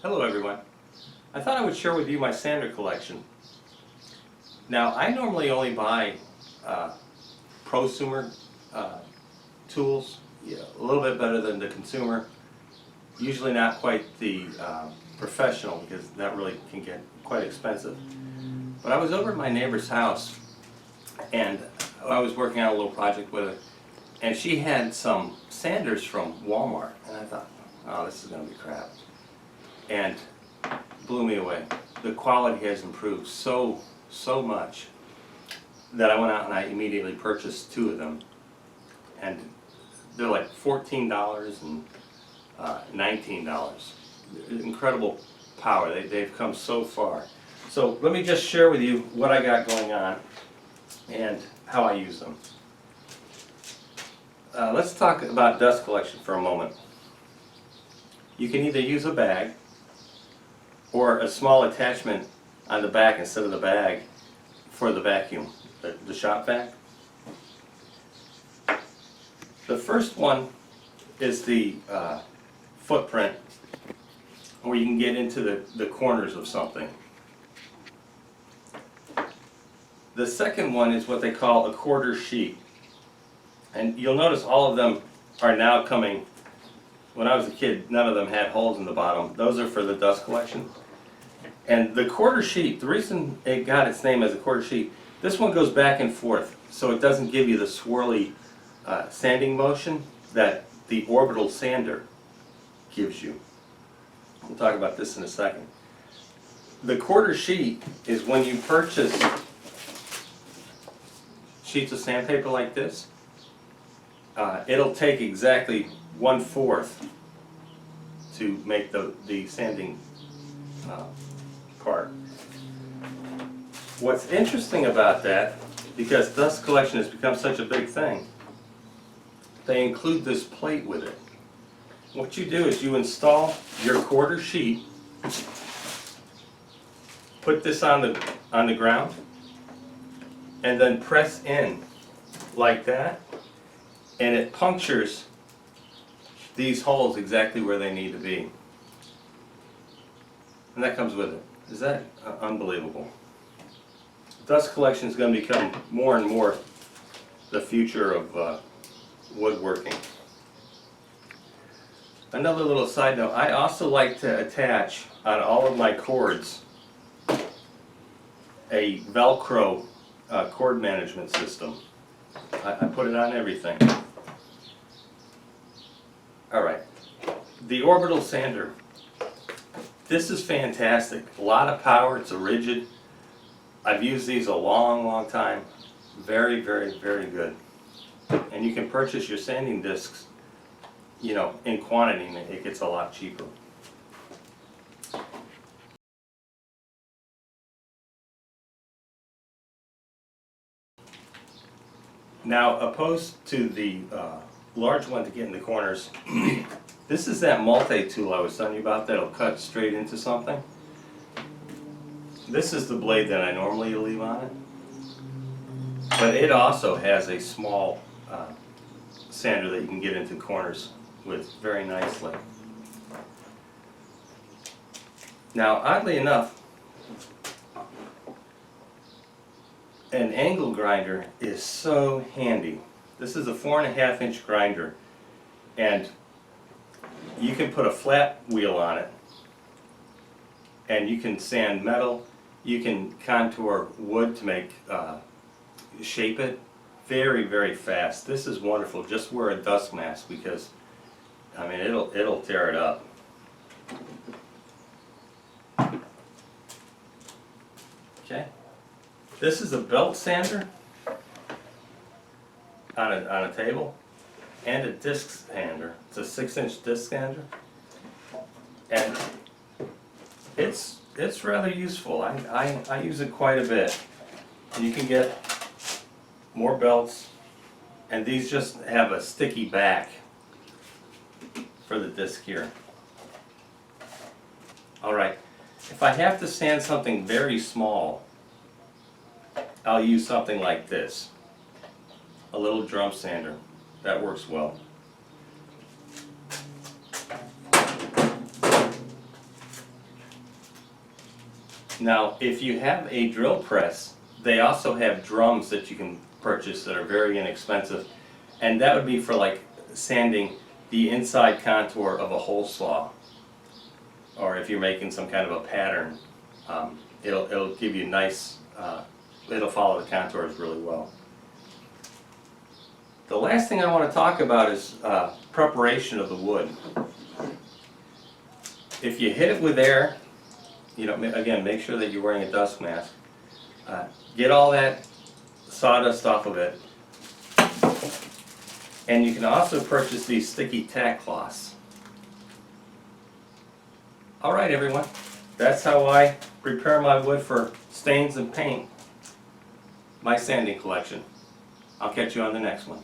Hello everyone. I thought I would share with you my sander collection. Now I normally only buy prosumer tools, a little bit better than the consumer. Usually not quite the professional, because that really can get quite expensive. But I was over at my neighbor's house and I was working on a little project with her, and she had some sanders from Walmart, and I thought, oh, this is going to be crap. And blew me away. The quality has improved so much that I went out and I immediately purchased 2 of them, and they're like $14 and $19. Incredible power. They've come so far. So let me just share with you what I got going on and how I use them. Let's talk about dust collection for a moment. You can either use a bag or a small attachment on the back instead of the bag for the vacuum, the shop vac. The first one is the footprint, where you can get into the corners of something. The second one is what they call a quarter sheet. And you'll notice all of them are now coming. When I was a kid, none of them had holes in the bottom. Those are for the dust collection. And the quarter sheet, the reason it got its name as a quarter sheet, this one goes back and forth, so it doesn't give you the swirly sanding motion that the Orbital Sander gives you. We'll talk about this in a second. The quarter sheet is when you purchase sheets of sandpaper like this. It'll take exactly 1/4 to make the sanding part. What's interesting about that, because dust collection has become such a big thing, they include this plate with it. What you do is you install your quarter sheet, put this on the ground, and then press in like that, and it punctures these holes exactly where they need to be. And that comes with it. Is that unbelievable? Dust collection is going to become more and more the future of woodworking. Another little side note, I also like to attach on all of my cords a Velcro cord management system. I put it on everything. Alright, the Orbital Sander. This is fantastic. A lot of power, it's a rigid. I've used these a long time. Very good. And you can purchase your sanding discs, in quantity, and it gets a lot cheaper. Now, opposed to the large one to get in the corners, this is that multi-tool I was telling you about that'll cut straight into something. This is the blade that I normally leave on it, but it also has a small sander that you can get into corners with very nicely. Now, oddly enough, an angle grinder is so handy. This is a 4.5-inch grinder, and you can put a flat wheel on it, and you can sand metal, you can contour wood to make shape it very fast. This is wonderful. Just wear a dust mask, because I mean it'll tear it up. Okay, this is a belt sander on a table, and a disc sander. It's a 6-inch disc sander, and it's rather useful. I use it quite a bit. You can get more belts, and these just have a sticky back for the disc here. Alright, if I have to sand something very small, I'll use something like this. A little drum sander. That works well. Now, if you have a drill press, they also have drums that you can purchase that are very inexpensive, and that would be for like sanding the inside contour of a hole saw, or if you're making some kind of a pattern, it'll give you nice, it'll follow the contours really well. The last thing I want to talk about is preparation of the wood. If you hit it with air, again, make sure that you're wearing a dust mask. Get all that sawdust off of it. And you can also purchase these sticky tack cloths. Alright everyone, that's how I prepare my wood for stains and paint, my sanding collection. I'll catch you on the next one.